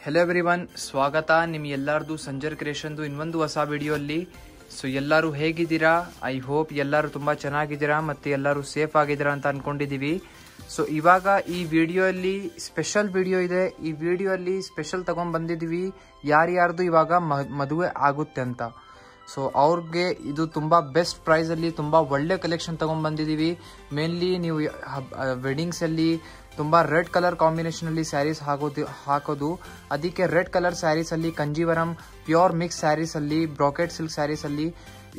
Hello everyone, ಸ್ವಾಗತ ನಿಮ್ಮ ಎಲ್ಲರದು ಸಂಜರ್ ಕ್ರಿಯೇಷನ್ದು ಇನ್ನೊಂದು ಹೊಸ ವಿಡಿಯೋ ಅಲ್ಲಿ. ಸೊ ಎಲ್ಲರೂ ಹೇಗಿದ್ದೀರಾ? ಐ ಹೋಪ್ ಎಲ್ಲರೂ ತುಂಬ ಚೆನ್ನಾಗಿದ್ದೀರಾ ಮತ್ತು ಎಲ್ಲರೂ ಸೇಫ್ ಆಗಿದ್ದೀರಾ ಅಂತ ಅಂದ್ಕೊಂಡಿದ್ದೀವಿ. ಸೊ ಇವಾಗ ಈ ವಿಡಿಯೋ ಅಲ್ಲಿ ಸ್ಪೆಷಲ್ ವಿಡಿಯೋ ಇದೆ. ಈ ವಿಡಿಯೋ ಅಲ್ಲಿ ಸ್ಪೆಷಲ್ ತಗೊಂಡು ಬಂದಿದ್ದೀವಿ ಯಾರ್ಯಾರ್ದು ಇವಾಗ ಮದುವೆ ಆಗುತ್ತೆ ಅಂತ. ಸೊ ಅವ್ರಿಗೆ ಇದು ತುಂಬ ಬೆಸ್ಟ್ ಪ್ರೈಸಲ್ಲಿ ತುಂಬ ಒಳ್ಳೆ ಕಲೆಕ್ಷನ್ ತೊಗೊಂಡು ಬಂದಿದ್ದೀವಿ. ಮೇನ್ಲಿ ನೀವು ವೆಡ್ಡಿಂಗ್ಸಲ್ಲಿ ತುಂಬ ರೆಡ್ ಕಲರ್ ಕಾಂಬಿನೇಷನಲ್ಲಿ ಸ್ಯಾರೀಸ್ ಹಾಕೋದು ಅದಕ್ಕೆ ರೆಡ್ ಕಲರ್ ಸ್ಯಾರೀಸಲ್ಲಿ ಕಂಜೀವರಂ ಪ್ಯೂರ್ ಮಿಕ್ಸ್ ಸ್ಯಾರೀಸಲ್ಲಿ ಬ್ರಾಕೆಟ್ ಸಿಲ್ಕ್ ಸ್ಯಾರೀಸಲ್ಲಿ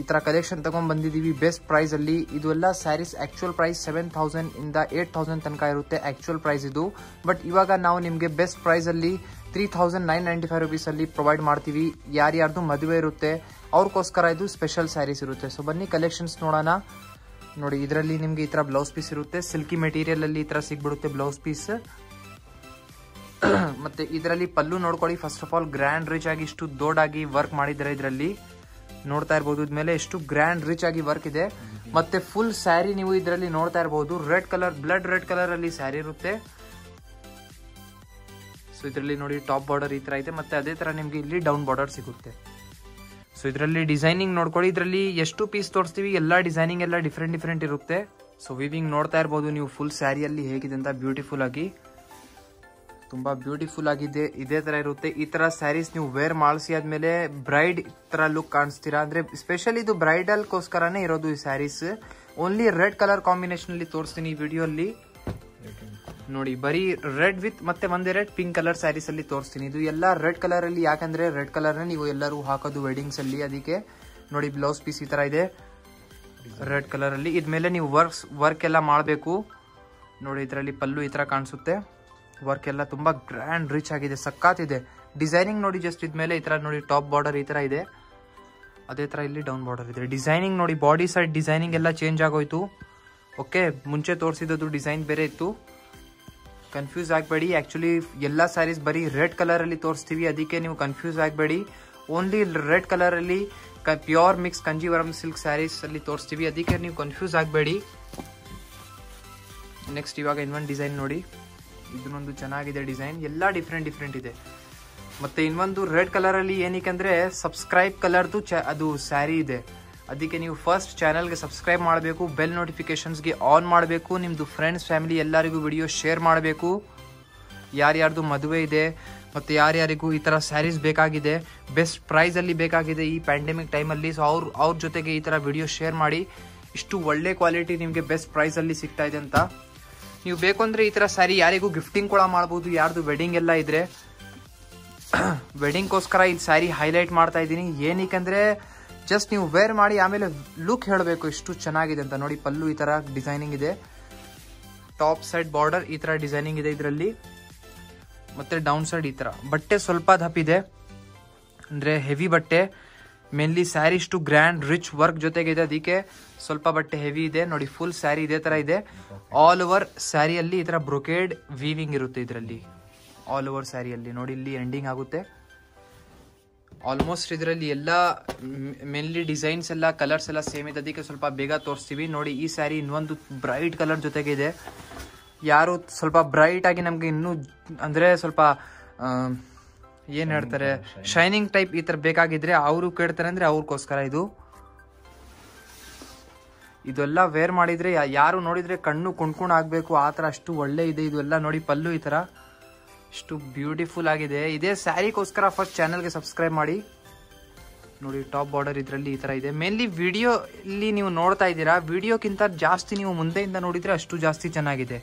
ಈ ಥರ ಕಲೆಕ್ಷನ್ ತೊಗೊಂಡು ಬಂದಿದ್ದೀವಿ ಬೆಸ್ಟ್ ಪ್ರೈಸಲ್ಲಿ. ಇದು ಎಲ್ಲ ಸ್ಯಾರೀಸ್ ಆ್ಯಕ್ಚುಯಲ್ ಪ್ರೈಸ್ 7,000 ಇಂದ 8,000 ತನಕ ಇರುತ್ತೆ ಆ್ಯಕ್ಚುಯಲ್ ಪ್ರೈಸ್ ಇದು. ಬಟ್ ಇವಾಗ ನಾವು ನಿಮಗೆ ಬೆಸ್ಟ್ ಪ್ರೈಸಲ್ಲಿ 3,995 ರುಪೀಸಲ್ಲಿ ಪ್ರೊವೈಡ್ ಮಾಡ್ತೀವಿ. ಯಾರ್ಯಾರ್ದು ಮದುವೆ ಇರುತ್ತೆ ಅವ್ರಿಗೋಸ್ಕರ ಇದು ಸ್ಪೆಷಲ್ ಸ್ಯಾರೀಸ್ ಇರುತ್ತೆ. ಸೊ ಬನ್ನಿ ಕಲೆಕ್ಷನ್ಸ್ ನೋಡೋಣ. ನೋಡಿ, ಇದರಲ್ಲಿ ನಿಮಗೆ ಈ ಥರ ಬ್ಲೌಸ್ ಪೀಸ್ ಇರುತ್ತೆ. ಸಿಲ್ಕಿ ಮೆಟೀರಿಯಲ್ ಅಲ್ಲಿ ಈ ಥರ ಸಿಗ್ಬಿಡುತ್ತೆ ಬ್ಲೌಸ್ ಪೀಸ್. ಮತ್ತೆ ಇದರಲ್ಲಿ ಪಲ್ಲು ನೋಡ್ಕೊಳ್ಳಿ. First of all grand rich ಆಗಿ ಇಷ್ಟು ದೊಡ್ಡಾಗಿ ವರ್ಕ್ ಮಾಡಿದ್ದಾರೆ. ಇದರಲ್ಲಿ ನೋಡ್ತಾ ಇರ್ಬೋದು, ಇದ್ಮೇಲೆ ಎಷ್ಟು ಗ್ರ್ಯಾಂಡ್ ರಿಚ್ ಆಗಿ ವರ್ಕ್ ಇದೆ. ಮತ್ತೆ ಫುಲ್ ಸ್ಯಾರಿ ನೀವು ಇದರಲ್ಲಿ ನೋಡ್ತಾ ಇರ್ಬೋದು red colour, blood red colour ಅಲ್ಲಿ ಸ್ಯಾರಿ ಇರುತ್ತೆ. ಸೊ ಇದರಲ್ಲಿ ನೋಡಿ ಟಾಪ್ ಬಾರ್ಡರ್ ಈ ತರ ಇದೆ, ಮತ್ತೆ ಅದೇ ತರ ನಿಮ್ಗೆ ಇಲ್ಲಿ ಡೌನ್ ಬಾರ್ಡರ್ ಸಿಗುತ್ತೆ. ಸೊ ಇದರಲ್ಲಿ ಡಿಸೈನಿಂಗ್ ನೋಡ್ಕೊಳ್ಳಿ. ಇದರಲ್ಲಿ ಎಷ್ಟು ಪೀಸ್ ತೋರಿಸ್ತೀವಿ ಎಲ್ಲ ಡಿಸೈನಿಂಗ್ ಎಲ್ಲ ಡಿಫ್ರೆಂಟ್ ಇರುತ್ತೆ. ಸೊ ವಿವಿಂಗ್ ನೋಡ್ತಾ ಇರ್ಬೋದು ನೀವು ಫುಲ್ ಸ್ಯಾರಿಯಲ್ಲಿ ಹೇಗಿದೆ ಅಂತ ಬ್ಯೂಟಿಫುಲ್ ಆಗಿ, ತುಂಬಾ ಬ್ಯೂಟಿಫುಲ್ ಆಗಿದೆ. ಇದೇ ತರ ಇರುತ್ತೆ. ಈ ತರ ಸ್ಯಾರೀಸ್ ನೀವು ವೇರ್ ಮಾಡಿಸಿ ಆದ್ಮೇಲೆ ಬ್ರೈಡ್ ತರ ಲುಕ್ ಕಾಣಿಸ್ತೀರಾ. ಅಂದ್ರೆ ಸ್ಪೆಷಲಿ ಇದು ಬ್ರೈಡಲ್ಗೋಸ್ಕರನೇ ಇರೋದು ಈ saris. Only red colour combination ಅಲ್ಲಿ ತೋರಿಸ್ತೀನಿ ಈ ವಿಡಿಯೋ ಅಲ್ಲಿ. ನೋಡಿ, ಬರೀ ರೆಡ್ ವಿತ್ ಮತ್ತೆ ಒಂದೆರಡು ಪಿಂಕ್ ಕಲರ್ ಸ್ಯಾರೀಸ್ ಅಲ್ಲಿ ತೋರಿಸ್ತೀನಿ. ಇದು ಎಲ್ಲ ರೆಡ್ ಕಲರ್ ಅಲ್ಲಿ, ಯಾಕಂದ್ರೆ ರೆಡ್ ಕಲರ್ ನೀವು ಎಲ್ಲರೂ ಹಾಕೋದು ವೆಡ್ಡಿಂಗ್ಸ್ ಅಲ್ಲಿ. ಅದಕ್ಕೆ ನೋಡಿ ಬ್ಲೌಸ್ ಪೀಸ್ ಈ ತರ ಇದೆ ರೆಡ್ ಕಲರ್ ಅಲ್ಲಿ. ಇದ್ಮೇಲೆ ನೀವು ವರ್ಕ್ ಎಲ್ಲ ಮಾಡಬೇಕು. ನೋಡಿ ಇದರಲ್ಲಿ ಪಲ್ಲು ಈ ತರ ಕಾಣಿಸುತ್ತೆ. ವರ್ಕ್ ಎಲ್ಲ ತುಂಬಾ ಗ್ರ್ಯಾಂಡ್ ರಿಚ್ ಆಗಿದೆ, ಸಕ್ಕತ್ ಇದೆ. ಡಿಸೈನಿಂಗ್ ನೋಡಿ ಜಸ್ಟ್ ಇದ್ಮೇಲೆ ಈ ತರ ನೋಡಿ ಟಾಪ್ ಬಾರ್ಡರ್ ಈ ತರ ಇದೆ, ಅದೇ ತರ ಇಲ್ಲಿ ಡೌನ್ ಬಾರ್ಡರ್ ಇದೆ. ಡಿಸೈನಿಂಗ್ ನೋಡಿ, ಬಾಡಿ ಸೈಡ್ ಡಿಸೈನಿಂಗ್ ಎಲ್ಲ ಚೇಂಜ್ ಆಗೋಯ್ತು. ಓಕೆ, ಮುಂಚೆ ತೋರಿಸಿದ್ದು ಡಿಸೈನ್ ಬೇರೆ ಇತ್ತು, ಕನ್ಫ್ಯೂಸ್ ಆಗಬೇಡಿ. ಆಕ್ಚುಲಿ ಎಲ್ಲ ಸ್ಯಾರೀಸ್ ಬರೀ ರೆಡ್ ಕಲರ್ ಅಲ್ಲಿ ತೋರಿಸ್ತೀವಿ, ಅದಕ್ಕೆ ನೀವು ಕನ್ಫ್ಯೂಸ್ ಆಗಬೇಡಿ. ಓನ್ಲಿ ರೆಡ್ ಕಲರ್ ಅಲ್ಲಿ ಪ್ಯೂರ್ ಮಿಕ್ಸ್ ಕಂಜೀವರಂ ಸಿಲ್ಕ್ ಸ್ಯಾರೀಸ್ ಅಲ್ಲಿ ತೋರಿಸ್ತೀವಿ, ಅದಕ್ಕೆ ನೀವು ಕನ್ಫ್ಯೂಸ್ ಆಗಬೇಡಿ. ನೆಕ್ಸ್ಟ್ ಇವಾಗ ಇನ್ನೊಂದು ಡಿಸೈನ್ ನೋಡಿ, ಇದನ್ನೊಂದು ಚೆನ್ನಾಗಿದೆ ಡಿಸೈನ್, ಎಲ್ಲ ಡಿಫ್ರೆಂಟ್ ಇದೆ. ಮತ್ತೆ ಇನ್ನೊಂದು ರೆಡ್ ಕಲರ್ ಅಲ್ಲಿ ಏನಕ್ಕೆ ಅಂದ್ರೆ ಸಬ್ಸ್ಕ್ರೈಬ್ ಕಲರ್ದು ಅದು ಸ್ಯಾರಿ ಇದೆ, ಅದಕ್ಕೆ ನೀವು ಫಸ್ಟ್ ಚಾನಲ್ಗೆ ಸಬ್ಸ್ಕ್ರೈಬ್ ಮಾಡಬೇಕು, ಬೆಲ್ ನೋಟಿಫಿಕೇಶನ್ಸ್ಗೆ ಆನ್ ಮಾಡಬೇಕು, ನಿಮ್ಮದು ಫ್ರೆಂಡ್ಸ್ ಫ್ಯಾಮಿಲಿ ಎಲ್ಲರಿಗೂ ವಿಡಿಯೋ ಶೇರ್ ಮಾಡಬೇಕು. ಯಾರ್ಯಾರ್ದು ಮದುವೆ ಇದೆ ಮತ್ತು ಯಾರ್ಯಾರಿಗೂ ಈ ಥರ ಸ್ಯಾರೀಸ್ ಬೇಕಾಗಿದೆ, ಬೆಸ್ಟ್ ಪ್ರೈಸಲ್ಲಿ ಬೇಕಾಗಿದೆ ಈ ಪ್ಯಾಂಡಮಿಕ್ ಟೈಮಲ್ಲಿ, ಸೊ ಅವ್ರ ಜೊತೆಗೆ ಈ ಥರ ವಿಡಿಯೋ ಶೇರ್ ಮಾಡಿ. ಇಷ್ಟು ಒಳ್ಳೆ ಕ್ವಾಲಿಟಿ ನಿಮಗೆ ಬೆಸ್ಟ್ ಪ್ರೈಸಲ್ಲಿ ಸಿಗ್ತಾ ಇದೆ ಅಂತ. ನೀವು ಬೇಕು ಅಂದರೆ ಈ ಥರ ಸ್ಯಾರಿ ಯಾರಿಗೂ ಗಿಫ್ಟಿಂಗ್ ಕೂಡ ಮಾಡ್ಬೋದು. ಯಾರ್ದು ವೆಡ್ಡಿಂಗ್ ಎಲ್ಲ ಇದ್ರೆ ವೆಡ್ಡಿಂಗ್ಗೋಸ್ಕರ ಈ ಸ್ಯಾರಿ ಹೈಲೈಟ್ ಮಾಡ್ತಾ ಇದ್ದೀನಿ. ಏನಕ್ಕೆ ಜಸ್ಟ್ ನೀವು ವೇರ್ ಮಾಡಿ ಆಮೇಲೆ ಲುಕ್ ಹೇಳಬೇಕು ಎಷ್ಟು ಚೆನ್ನಾಗಿದೆ ಅಂತ. ನೋಡಿ ಪಲ್ಲು ಈ ತರ ಡಿಸೈನಿಂಗ್ ಇದೆ, ಟಾಪ್ ಸೈಡ್ ಬಾರ್ಡರ್ ಈ ತರ ಡಿಸೈನಿಂಗ್ ಇದೆ ಇದರಲ್ಲಿ, ಮತ್ತೆ ಡೌನ್ ಸೈಡ್ ಈ ತರ. ಬಟ್ಟೆ ಸ್ವಲ್ಪ ದಪ್ಪಿದೆ, ಅಂದ್ರೆ ಹೆವಿ ಬಟ್ಟೆ. ಮೇನ್ಲಿ ಸ್ಯಾರಿ ಇಷ್ಟು ಗ್ರ್ಯಾಂಡ್ ರಿಚ್ ವರ್ಕ್ ಜೊತೆಗೆ ಇದೆ, ಅದಕ್ಕೆ ಸ್ವಲ್ಪ ಬಟ್ಟೆ ಹೆವಿ ಇದೆ. ನೋಡಿ ಫುಲ್ ಸ್ಯಾರಿ ಇದೇ ತರ ಇದೆ. ಆಲ್ ಓವರ್ ಸ್ಯಾರಿಯಲ್ಲಿ ಈ ತರ ಬ್ರೊಕೇಡ್ ವೀವಿಂಗ್ ಇರುತ್ತೆ ಇದರಲ್ಲಿ. ಆಲ್ ಓವರ್ ಸ್ಯಾರಿಯಲ್ಲಿ ನೋಡಿ ಇಲ್ಲಿ ಎಂಡಿಂಗ್ ಆಗುತ್ತೆ. ಆಲ್ಮೋಸ್ಟ್ ಇದರಲ್ಲಿ ಎಲ್ಲ ಮೇನ್ಲಿ ಡಿಸೈನ್ಸ್ ಎಲ್ಲ ಕಲರ್ಸ್ ಎಲ್ಲ ಸೇಮ್ ಇದೆ, ಅದಕ್ಕೆ ಸ್ವಲ್ಪ ಬೇಗ ತೋರಿಸ್ತೀವಿ. ನೋಡಿ ಈ ಸ್ಯಾರಿ ಇನ್ನೊಂದು ಬ್ರೈಟ್ ಕಲರ್ ಜೊತೆಗೆ ಇದೆ. ಯಾರು ಸ್ವಲ್ಪ ಬ್ರೈಟ್ ಆಗಿ ನಮ್ಗೆ ಇನ್ನೂ ಅಂದ್ರೆ ಸ್ವಲ್ಪ ಏನ್ ಹೇಳ್ತಾರೆ ಶೈನಿಂಗ್ ಟೈಪ್ ಈ ತರ ಬೇಕಾಗಿದ್ರೆ ಅವರು ಕೇಳ್ತಾರೆ, ಅಂದ್ರೆ ಅವ್ರಿಗೋಸ್ಕರ ಇದೆಲ್ಲ ವೇರ್ ಮಾಡಿದ್ರೆ ಯಾರು ನೋಡಿದ್ರೆ ಕಣ್ಣು ಕುಣ್ಕೊಂಡು ಆಗ್ಬೇಕು ಆ ತರ ಅಷ್ಟು ಒಳ್ಳೆ ಇದೆ. ಇದೆಲ್ಲ ನೋಡಿ ಪಲ್ಲು ಈ ತರ ಇಷ್ಟು ಬ್ಯೂಟಿಫುಲ್ ಆಗಿದೆ. ಇದೇ ಸ್ಯಾರಿಗೋಸ್ಕರ ಫಸ್ಟ್ ಚಾನಲ್ಗೆ ಸಬ್ಸ್ಕ್ರೈಬ್ ಮಾಡಿ. ನೋಡಿ ಟಾಪ್ ಬಾರ್ಡರ್ ಇದರಲ್ಲಿ ಈ ತರ ಇದೆ. ಮೇನ್ಲಿ ವಿಡಿಯೋ ಇಲ್ಲಿ ನೀವು ನೋಡ್ತಾ ಇದ್ದೀರಾ, ವಿಡಿಯೋಕ್ಕಿಂತ ಜಾಸ್ತಿ ನೀವು ಮುಂದೆಯಿಂದ ನೋಡಿದ್ರೆ ಅಷ್ಟು ಜಾಸ್ತಿ ಚೆನ್ನಾಗಿದೆ.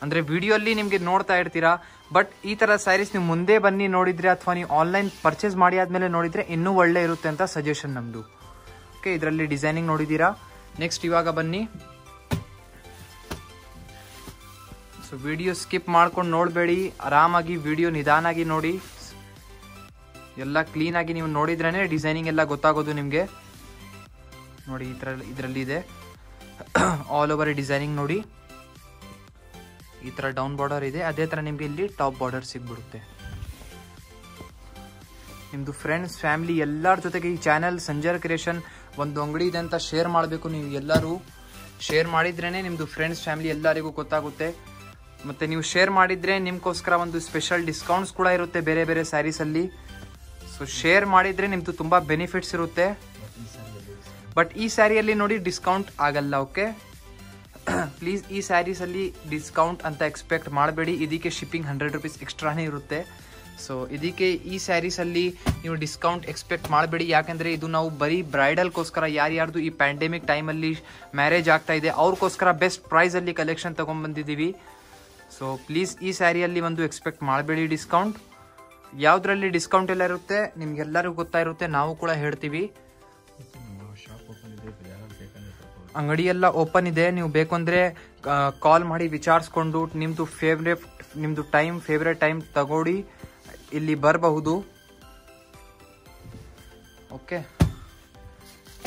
ಅಂದ್ರೆ ವಿಡಿಯೋ ಅಲ್ಲಿ ನಿಮ್ಗೆ ನೋಡ್ತಾ ಇರ್ತೀರಾ, ಬಟ್ ಈ ತರ ಸ್ಯಾರೀಸ್ ನೀವು ಮುಂದೆ ಬನ್ನಿ ನೋಡಿದ್ರೆ ಅಥವಾ ನೀವು ಆನ್ಲೈನ್ ಪರ್ಚೇಸ್ ಮಾಡಿ ಆದ್ಮೇಲೆ ನೋಡಿದ್ರೆ ಇನ್ನೂ ಒಳ್ಳೆ ಇರುತ್ತೆ ಅಂತ ಸಜೆಷನ್ ನಮ್ದು. ಓಕೆ, ಇದರಲ್ಲಿ ಡಿಸೈನಿಂಗ್ ನೋಡಿದ್ದೀರಾ. ನೆಕ್ಸ್ಟ್ ಇವಾಗ ಬನ್ನಿ. ಸೊ ವಿಡಿಯೋ ಸ್ಕಿಪ್ ಮಾಡ್ಕೊಂಡು ನೋಡಬೇಡಿ, ಆರಾಮಾಗಿ ವಿಡಿಯೋ ನಿಧಾನಾಗಿ ನೋಡಿ. ಎಲ್ಲ ಕ್ಲೀನ್ ಆಗಿ ನೀವು ನೋಡಿದ್ರೇನೆ ಡಿಸೈನಿಂಗ್ ಎಲ್ಲ ಗೊತ್ತಾಗೋದು ನಿಮಗೆ. ನೋಡಿ ಈ ತರ ಇದರಲ್ಲಿ ಇದೆ ಆಲ್ ಓವರ್ ಡಿಸೈನಿಂಗ್. ನೋಡಿ ಈ ತರ ಡೌನ್ ಬಾರ್ಡರ್ ಇದೆ, ಅದೇ ತರ ನಿಮ್ಗೆ ಇಲ್ಲಿ ಟಾಪ್ ಬಾರ್ಡರ್ ಸಿಗ್ಬಿಡುತ್ತೆ. ನಿಮ್ದು ಫ್ರೆಂಡ್ಸ್ ಫ್ಯಾಮಿಲಿ ಎಲ್ಲರ ಜೊತೆಗೆ ಈ ಚಾನೆಲ್ ಸಂಜರ್ ಕ್ರಿಯೇಷನ್ ಒಂದು ಅಂಗಡಿ ಇದೆ ಅಂತ ಶೇರ್ ಮಾಡಬೇಕು. ನೀವು ಎಲ್ಲರೂ ಶೇರ್ ಮಾಡಿದ್ರೇನೆ ನಿಮ್ದು ಫ್ರೆಂಡ್ಸ್ ಫ್ಯಾಮಿಲಿ ಎಲ್ಲರಿಗೂ ಗೊತ್ತಾಗುತ್ತೆ. ಮತ್ತು ನೀವು ಶೇರ್ ಮಾಡಿದರೆ ನಿಮಗೋಸ್ಕರ ಒಂದು ಸ್ಪೆಷಲ್ ಡಿಸ್ಕೌಂಟ್ಸ್ ಕೂಡ ಇರುತ್ತೆ ಬೇರೆ ಬೇರೆ ಸ್ಯಾರೀಸಲ್ಲಿ. ಸೊ ಶೇರ್ ಮಾಡಿದರೆ ನಿಮ್ಮದು ತುಂಬ ಬೆನಿಫಿಟ್ಸ್ ಇರುತ್ತೆ. ಬಟ್ ಈ ಸ್ಯಾರಿಯಲ್ಲಿ ನೋಡಿ ಡಿಸ್ಕೌಂಟ್ ಆಗಲ್ಲ. ಓಕೆ, ಪ್ಲೀಸ್ ಈ ಸ್ಯಾರೀಸಲ್ಲಿ ಡಿಸ್ಕೌಂಟ್ ಅಂತ ಎಕ್ಸ್ಪೆಕ್ಟ್ ಮಾಡಬೇಡಿ. ಇದಕ್ಕೆ ಶಿಪ್ಪಿಂಗ್ 100 ರೂಪೀಸ್ ಎಕ್ಸ್ಟ್ರಾನೇ ಇರುತ್ತೆ. ಸೊ ಇದಕ್ಕೆ ಈ ಸ್ಯಾರೀಸಲ್ಲಿ ನೀವು ಡಿಸ್ಕೌಂಟ್ ಎಕ್ಸ್ಪೆಕ್ಟ್ ಮಾಡಬೇಡಿ. ಯಾಕೆಂದರೆ ಇದು ನಾವು ಬರೀ ಬ್ರೈಡಲ್ಗೋಸ್ಕರ ಯಾರ್ಯಾರ್ದು ಈ ಪ್ಯಾಂಡೆಮಿಕ್ ಟೈಮಲ್ಲಿ ಮ್ಯಾರೇಜ್ ಆಗ್ತಾ ಇದೆ ಅವ್ರಿಗೋಸ್ಕರ ಬೆಸ್ಟ್ ಪ್ರೈಸಲ್ಲಿ ಕಲೆಕ್ಷನ್ ತೊಗೊಂಡ್ಬಂದಿದ್ದೀವಿ. ಸೊ ಪ್ಲೀಸ್ ಈ ಸ್ಯಾರಿಯಲ್ಲಿ ಒಂದು ಎಕ್ಸ್ಪೆಕ್ಟ್ ಮಾಡಬೇಡಿ ಡಿಸ್ಕೌಂಟ್. ಯಾವುದರಲ್ಲಿ ಡಿಸ್ಕೌಂಟ್ ಎಲ್ಲ ಇರುತ್ತೆ ನಿಮ್ಗೆಲ್ಲರಿಗೂ ಗೊತ್ತಾಗಿರುತ್ತೆ, ನಾವು ಕೂಡ ಹೇಳ್ತೀವಿ. ಅಂಗಡಿ ಎಲ್ಲ ಓಪನ್ ಇದೆ. ನೀವು ಬೇಕು ಅಂದರೆ ಕಾಲ್ ಮಾಡಿ ವಿಚಾರಿಸ್ಕೊಂಡು ನಿಮ್ಮದು ಫೇವ್ರೇಟ್ ಟೈಮ್ ತಗೊಳ್ಳಿ, ಇಲ್ಲಿ ಬರಬಹುದು. ಓಕೆ,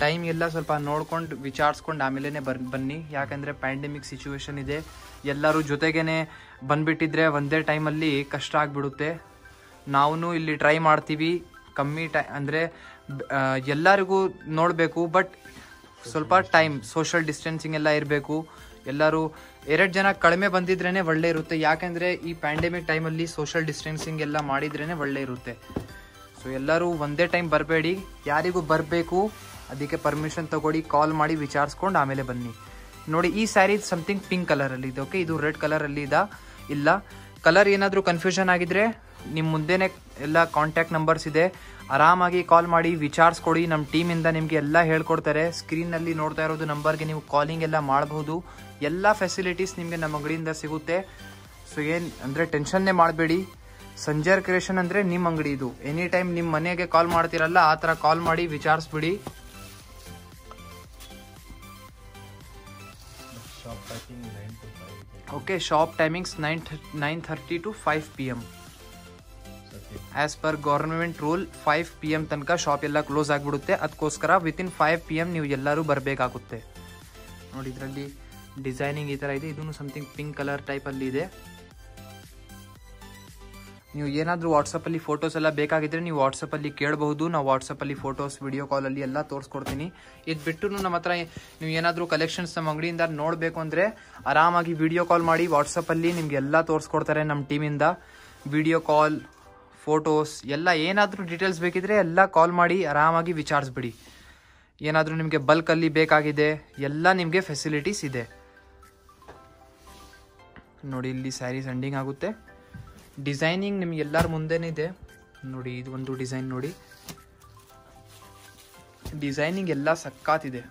ಟೈಮ್ ಎಲ್ಲ ಸ್ವಲ್ಪ ನೋಡ್ಕೊಂಡು ವಿಚಾರಿಸ್ಕೊಂಡು ಆಮೇಲೆ ಬನ್ನಿ. ಯಾಕಂದರೆ ಪ್ಯಾಂಡೆಮಿಕ್ ಸಿಚುವೇಶನ್ ಇದೆ, ಎಲ್ಲರೂ ಜೊತೆಗೇ ಬಂದುಬಿಟ್ಟಿದ್ರೆ ಒಂದೇ ಟೈಮಲ್ಲಿ ಕಷ್ಟ ಆಗಿಬಿಡುತ್ತೆ. ನಾವು ಇಲ್ಲಿ ಟ್ರೈ ಮಾಡ್ತೀವಿ ಕಮ್ಮಿ ಅಂದರೆ ಎಲ್ಲರಿಗೂ ನೋಡಬೇಕು. ಬಟ್ ಸ್ವಲ್ಪ ಟೈಮ್ ಸೋಷಲ್ ಡಿಸ್ಟೆನ್ಸಿಂಗ್ ಎಲ್ಲ ಇರಬೇಕು. ಎಲ್ಲರೂ 2 ಜನ ಕಡಿಮೆ ಬಂದಿದ್ರೇ ಒಳ್ಳೆ ಇರುತ್ತೆ. ಯಾಕೆಂದರೆ ಈ ಪ್ಯಾಂಡೆಮಿಕ್ ಟೈಮಲ್ಲಿ ಸೋಷಲ್ ಡಿಸ್ಟೆನ್ಸಿಂಗ್ ಎಲ್ಲ ಮಾಡಿದ್ರೇ ಒಳ್ಳೆ ಇರುತ್ತೆ. ಸೊ ಎಲ್ಲರೂ ಒಂದೇ ಟೈಮ್ ಬರಬೇಡಿ, ಯಾರಿಗೂ ಬರಬೇಕು ಅದಕ್ಕೆ ಪರ್ಮಿಷನ್ ತಗೊಳ್ಳಿ, ಕಾಲ್ ಮಾಡಿ ವಿಚಾರಿಸ್ಕೊಂಡು ಆಮೇಲೆ ಬನ್ನಿ. ನೋಡಿ ಈ ಸ್ಯಾರಿ ಸಮಥಿಂಗ್ ಪಿಂಕ್ ಕಲರಲ್ಲಿ ಇದೆ. ಓಕೆ, ಇದು ರೆಡ್ ಕಲರಲ್ಲಿ ಇಲ್ಲ. ಕಲರ್ ಏನಾದರೂ ಕನ್ಫ್ಯೂಷನ್ ಆಗಿದ್ರೆ ನಿಮ್ಮ ಮುಂದೆನೇ ಎಲ್ಲ ಕಾಂಟ್ಯಾಕ್ಟ್ ನಂಬರ್ಸ್ ಇದೆ, ಆರಾಮಾಗಿ ಕಾಲ್ ಮಾಡಿ ವಿಚಾರಿಸ್ಕೊಡಿ. ನಮ್ಮ ಟೀಮಿಂದ ನಿಮಗೆ ಎಲ್ಲ ಹೇಳ್ಕೊಡ್ತಾರೆ. ಸ್ಕ್ರೀನಲ್ಲಿ ನೋಡ್ತಾ ಇರೋದು ನಂಬರ್ಗೆ ನೀವು ಕಾಲಿಂಗ್ ಎಲ್ಲ ಮಾಡಬಹುದು. ಎಲ್ಲ ಫೆಸಿಲಿಟೀಸ್ ನಿಮಗೆ ನಮ್ಮ ಅಂಗಡಿಯಿಂದ ಸಿಗುತ್ತೆ. ಸೊ ಏನು ಅಂದರೆ ಟೆನ್ಷನ್ನೇ ಮಾಡಬೇಡಿ. ಸಂಜರ್ ಕ್ರಿಯೇಷನ್ ಅಂದರೆ ನಿಮ್ಮ ಅಂಗಡಿ ಇದು. ಎನಿ ಟೈಮ್ ನಿಮ್ಮ ಮನೆಗೆ ಕಾಲ್ ಮಾಡ್ತಿರಲ್ಲ ಆ ಥರ ಕಾಲ್ ಮಾಡಿ ವಿಚಾರಿಸ್ಬಿಡಿ. Okay, shop timings 9:30 to 5 PM. As per government rule 5 PM ತನಕ ಶಾಪ್ ಎಲ್ಲ ಕ್ಲೋಸ್ ಆಗಿಬಿಡುತ್ತೆ. ಅದಕ್ಕೋಸ್ಕರ ವಿತಿನ್ 5 PM ನೀವು ಎಲ್ಲರೂ ಬರಬೇಕಾಗುತ್ತೆ. ನೋಡಿ ಇದರಲ್ಲಿ ಡಿಸೈನಿಂಗ್ ಈ ಥರ ಇದೆ. ಇದೂ ಸಮಥಿಂಗ್ ಪಿಂಕ್ ಕಲರ್ ಟೈಪಲ್ಲಿ ಇದೆ. ನೀವು ಏನಾದರೂ ವಾಟ್ಸಪ್ಪಲ್ಲಿ ಫೋಟೋಸ್ ಎಲ್ಲ ಬೇಕಾಗಿದ್ದರೆ ನೀವು ವಾಟ್ಸಪ್ಪಲ್ಲಿ ಕೇಳಬಹುದು. ನಾವು ವಾಟ್ಸಪ್ಪಲ್ಲಿ ಫೋಟೋಸ್ ವಿಡಿಯೋ ಕಾಲಲ್ಲಿ ಎಲ್ಲ ತೋರಿಸ್ಕೊಡ್ತೀನಿ. ಇದು ಬಿಟ್ಟು ನಮ್ಮ ಹತ್ರ ನೀವು ಏನಾದರೂ ಕಲೆಕ್ಷನ್ಸ್ ನಮ್ಮ ಅಂಗಡಿಯಿಂದ ನೋಡಬೇಕು ಅಂದರೆ ಆರಾಮಾಗಿ ವಿಡಿಯೋ ಕಾಲ್ ಮಾಡಿ ವಾಟ್ಸಪ್ಪಲ್ಲಿ ನಿಮ್ಗೆ ಎಲ್ಲ ತೋರಿಸ್ಕೊಡ್ತಾರೆ ನಮ್ಮ ಟೀಮಿಂದ. ವಿಡಿಯೋ ಕಾಲ್, ಫೋಟೋಸ್ ಎಲ್ಲ ಏನಾದರೂ ಡೀಟೇಲ್ಸ್ ಬೇಕಿದ್ರೆ ಎಲ್ಲ ಕಾಲ್ ಮಾಡಿ ಆರಾಮಾಗಿ ವಿಚಾರಿಸ್ಬಿಡಿ. ಏನಾದರೂ ನಿಮಗೆ ಬಲ್ಕಲ್ಲಿ ಬೇಕಾಗಿದೆ ಎಲ್ಲ ನಿಮಗೆ ಫೆಸಿಲಿಟೀಸ್ ಇದೆ. ನೋಡಿ ಇಲ್ಲಿ ಸ್ಯಾರೀಸ್ ಎಂಡಿಂಗ್ ಆಗುತ್ತೆ. ಡಿಸೈನಿಂಗ್ ನಿಮ್ಗೆ ಎಲ್ಲರ ಮುಂದೆನೇ ಇದೆ. ನೋಡಿ ಇದು ಒಂದು ಡಿಸೈನ್ ನೋಡಿ, ಡಿಸೈನಿಂಗ್ ಎಲ್ಲ ಸಕ್ಕತ್ತಿದೆ.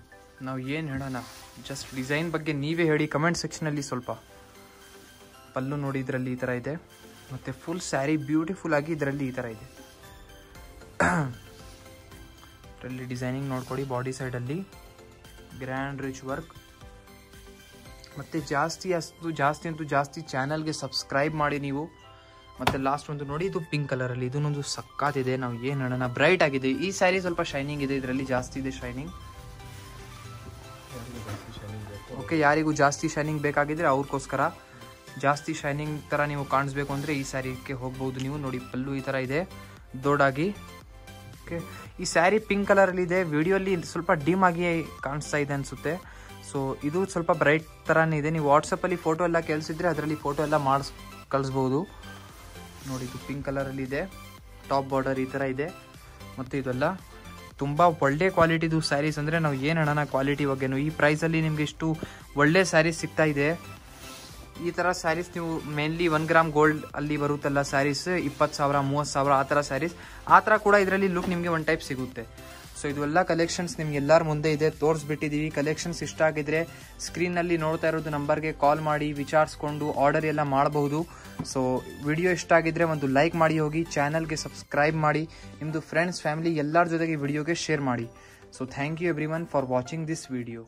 ನಾವು ಏನು ಹೇಳೋಣ, ಜಸ್ಟ್ ಡಿಸೈನ್ ಬಗ್ಗೆ ನೀವೇ ಹೇಳಿ ಕಮೆಂಟ್ ಸೆಕ್ಷನಲ್ಲಿ. ಸ್ವಲ್ಪ ಪಲ್ಲು ನೋಡಿ ಇದರಲ್ಲಿ ಈ ಥರ ಇದೆ, ಮತ್ತು ಫುಲ್ ಸ್ಯಾರಿ ಬ್ಯೂಟಿಫುಲ್ ಆಗಿ ಇದರಲ್ಲಿ ಈ ಥರ ಇದೆ. ಇದರಲ್ಲಿ ಡಿಸೈನಿಂಗ್ ನೋಡ್ಕೊಡಿ. ಬಾಡಿ ಸೈಡಲ್ಲಿ ಗ್ರ್ಯಾಂಡ್ ರಿಚ್ ವರ್ಕ್. ಮತ್ತು ಜಾಸ್ತಿ ಚಾನಲ್ಗೆ ಸಬ್ಸ್ಕ್ರೈಬ್ ಮಾಡಿ ನೀವು. ಮತ್ತು ಲಾಸ್ಟ್ ಒಂದು ನೋಡಿ, ಇದು ಪಿಂಕ್ ಕಲರಲ್ಲಿ, ಇದನ್ನೊಂದು ಸಕ್ಕತ್ತಿದೆ. ನಾವು ಏನು ಹೇಳೋಣ, ಬ್ರೈಟ್ ಆಗಿದೆ. ಈ ಸ್ಯಾರಿ ಸ್ವಲ್ಪ ಶೈನಿಂಗ್ ಇದೆ, ಇದರಲ್ಲಿ ಜಾಸ್ತಿ ಇದೆ ಶೈನಿಂಗ್. ಓಕೆ, ಯಾರಿಗೂ ಜಾಸ್ತಿ ಶೈನಿಂಗ್ ಬೇಕಾಗಿದ್ರೆ ಅವ್ರಿಗೋಸ್ಕರ ಜಾಸ್ತಿ ಶೈನಿಂಗ್ ಥರ ನೀವು ಕಾಣಿಸ್ಬೇಕು ಅಂದರೆ ಈ ಸ್ಯಾರಿಗೆ ಹೋಗ್ಬೋದು ನೀವು. ನೋಡಿ ಪಲ್ಲು ಈ ಥರ ಇದೆ ದೊಡ್ಡಾಗಿ. ಓಕೆ, ಈ ಸ್ಯಾರಿ ಪಿಂಕ್ ಕಲರಲ್ಲಿದೆ. ವಿಡಿಯೋಲಿ ಸ್ವಲ್ಪ ಡಿಮ್ ಆಗಿ ಕಾಣಿಸ್ತಾ ಇದೆ ಅನಿಸುತ್ತೆ. ಸೊ ಇದು ಸ್ವಲ್ಪ ಬ್ರೈಟ್ ಥರನೇ ಇದೆ. ನೀವು ವಾಟ್ಸಪ್ಪಲ್ಲಿ ಫೋಟೋ ಎಲ್ಲ ಕೇಳಿಸಿದ್ರೆ ಅದರಲ್ಲಿ ಫೋಟೋ ಎಲ್ಲ ಕಳಿಸ್ಬೋದು. ನೋಡಿ ಇದು ಪಿಂಕ್ ಕಲರಲ್ಲಿ ಇದೆ. ಟಾಪ್ ಬಾರ್ಡರ್ ಈ ಥರ ಇದೆ. ಮತ್ತು ಇದೆಲ್ಲ ತುಂಬ ಒಳ್ಳೆ ಕ್ವಾಲಿಟಿದು ಸ್ಯಾರೀಸ್. ಅಂದರೆ ನಾವು ಏನು ಹೇಳೋಣ ಕ್ವಾಲಿಟಿ ಬಗ್ಗೆನೂ. ಈ ಪ್ರೈಸಲ್ಲಿ ನಿಮಗೆ ಇಷ್ಟು ಒಳ್ಳೆ ಸ್ಯಾರೀಸ್ ಸಿಗ್ತಾ ಇದೆ. ಈ ಥರ ಸ್ಯಾರೀಸ್ ನೀವು ಮೇನ್ಲಿ 1 ಗ್ರಾಮ್ ಗೋಲ್ಡ್ ಅಲ್ಲಿ ಬರುತ್ತಲ್ಲ ಸ್ಯಾರೀಸ್, 20,000 30,000 ಆ ಥರ ಸ್ಯಾರೀಸ್, ಆ ಥರ ಕೂಡ ಇದರಲ್ಲಿ ಲುಕ್ ನಿಮಗೆ ಒನ್ ಟೈಪ್ ಸಿಗುತ್ತೆ. ಸೊ ಇದೆಲ್ಲ ಕಲೆಕ್ಷನ್ಸ್ ನಿಮ್ಗೆ ಎಲ್ಲರ ಮುಂದೆ ಇದೆ, ತೋರಿಸ್ಬಿಟ್ಟಿದ್ದೀವಿ. ಕಲೆಕ್ಷನ್ಸ್ ಇಷ್ಟ ಆಗಿದ್ರೆ ಸ್ಕ್ರೀನಲ್ಲಿ ನೋಡ್ತಾ ಇರೋದು ನಂಬರ್ಗೆ ಕಾಲ್ ಮಾಡಿ ವಿಚಾರಿಸ್ಕೊಂಡು ಆರ್ಡರ್ ಎಲ್ಲ ಮಾಡಬಹುದು. ಸೊ ವಿಡಿಯೋ ಇಷ್ಟ ಆಗಿದ್ರೆ ಒಂದು ಲೈಕ್ ಮಾಡಿ ಹೋಗಿ, ಚಾನಲ್ಗೆ ಸಬ್ಸ್ಕ್ರೈಬ್ ಮಾಡಿ, ನಿಮ್ಮದು ಫ್ರೆಂಡ್ಸ್ ಫ್ಯಾಮಿಲಿ ಎಲ್ಲರ ಜೊತೆಗೆ ವಿಡಿಯೋಗೆ ಶೇರ್ ಮಾಡಿ. So thank you everyone for watching this video.